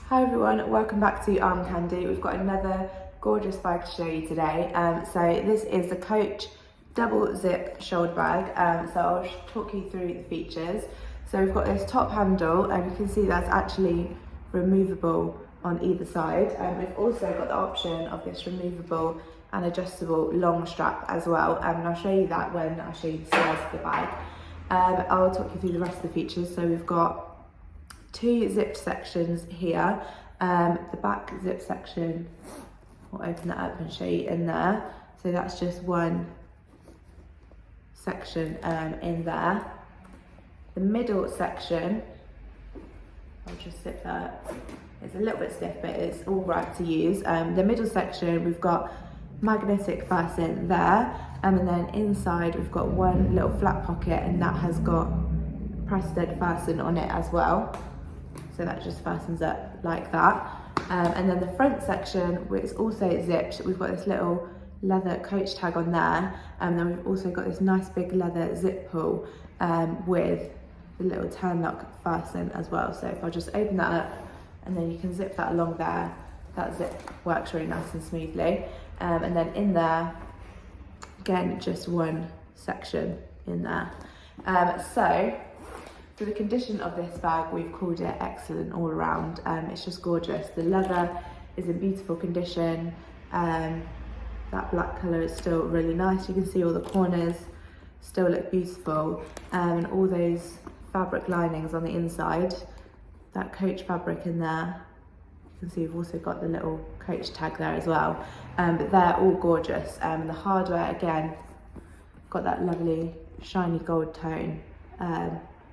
Hi everyone, welcome back to Armcandy. We've got another gorgeous bag to show you today. So this is the Coach double zip shoulder bag. So I'll talk you through the features. So we've got this top handle and you can see that's actually removable on either side. And we've also got the option of this removable and adjustable long strap as well. And I'll show you that when I show you the size of the bag. I'll talk you through the rest of the features. So we've got two zipped sections here. The back zip section, we'll open that up and show you in there. So that's just one section in there. The middle section, I'll just zip that. It's a little bit stiff, but it's all right to use. The middle section, we've got magnetic fasten there, and then inside we've got one little flat pocket, and that has got press stud fasten on it as well. So that just fastens up like that. And then the front section, which is also zipped, we've got this little leather Coach tag on there. And then we've also got this nice big leather zip pull with the little turn lock fasten as well. So if I just open that up, and then you can zip that along there, that zip works really nice and smoothly. And then in there, again, just one section in there. For the condition of this bag, we've called it excellent all around. It's just gorgeous. The leather is in beautiful condition. That black colour is still really nice. You can see all the corners still look beautiful. And all those fabric linings on the inside, that Coach fabric in there. You can see we've also got the little Coach tag there as well. But they're all gorgeous. The hardware, again, got that lovely shiny gold tone.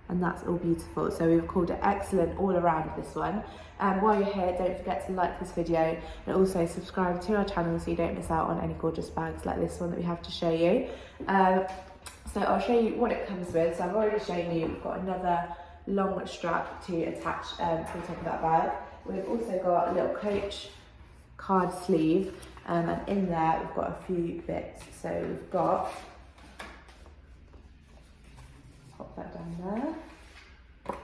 And that's all beautiful. So we've called it excellent all around this one. While you're here, don't forget to like this video and also subscribe to our channel so you don't miss out on any gorgeous bags like this one that we have to show you. So I'll show you what it comes with. So I've already shown you, we've got another long strap to attach to the top of that bag. We've also got a little Coach card sleeve, and in there we've got a few bits. So we've got, pop that down there,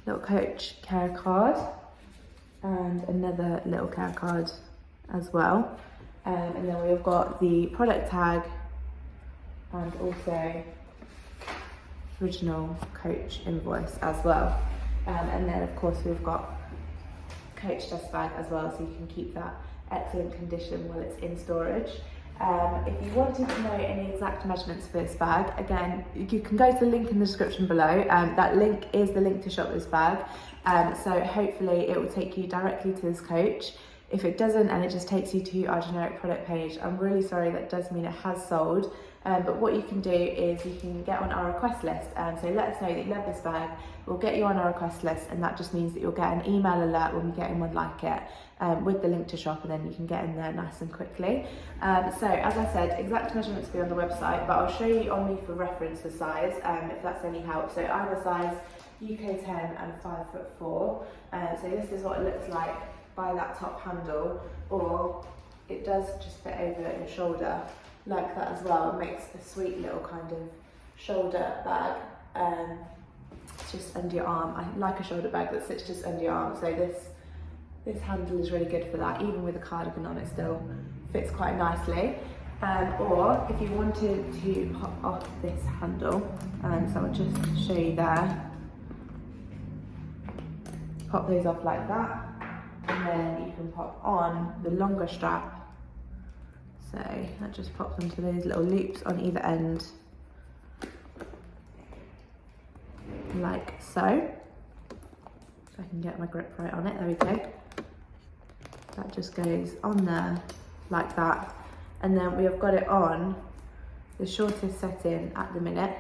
little Coach care card and another little care card as well, and then we've got the product tag and also original Coach invoice as well, and then of course we've got Coach dust bag as well, so you can keep that excellent condition while it's in storage. If you wanted to know any exact measurements for this bag, again, you can go to the link in the description below. That link is the link to shop this bag. So hopefully it will take you directly to this Coach. If it doesn't and it just takes you to our generic product page, I'm really sorry, that does mean it has sold. But what you can do is you can get on our request list. So let us know that you love this bag. We'll get you on our request list, and that just means that you'll get an email alert when we get in one like it with the link to shop, and then you can get in there nice and quickly. So as I said, exact measurements will be on the website, but I'll show you on me for reference the size, if that's any help. So either size, UK 10 and 5'4". So this is what it looks like by that top handle, or it does just fit over your shoulder like that as well. It makes a sweet little kind of shoulder bag. It's just under your arm. I like a shoulder bag that sits just under your arm, so this handle is really good for that. Even with a cardigan on, it still fits quite nicely. Or if you wanted to pop off this handle, so I'll just show you there. Pop those off like that, and then you can pop on the longer strap. So that just pops onto those little loops on either end, like so. If I can get my grip right on it, there we go. That just goes on there like that. And then we have got it on the shortest setting at the minute.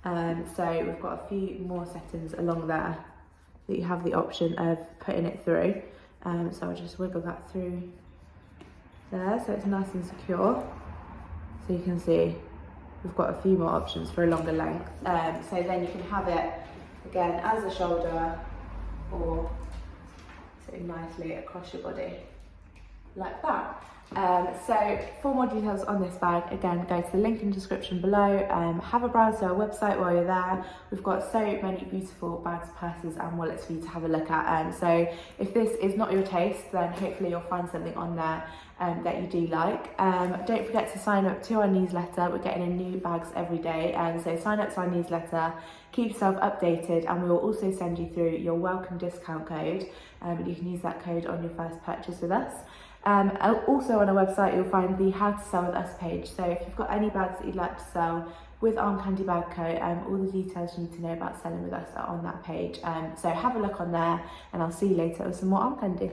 So we've got a few more settings along there that you have the option of putting it through. So I'll just wiggle that through there so it's nice and secure. So you can see we've got a few more options for a longer length. So then you can have it again as a shoulder or sitting nicely across your body like that. So for more details on this bag, again, go to the link in the description below. Have a browse to our website while you're there. We've got so many beautiful bags, purses and wallets for you to have a look at. So if this is not your taste, then hopefully you'll find something on there that you do like. Don't forget to sign up to our newsletter. We're getting in new bags every day, so sign up to our newsletter, keep yourself updated, and we will also send you through your welcome discount code. You can use that code on your first purchase with us. Also on our website you'll find the how to sell with us page, so if you've got any bags that you'd like to sell with Armcandy Bag Co, all the details you need to know about selling with us are on that page. So have a look on there, and I'll see you later with some more Armcandy.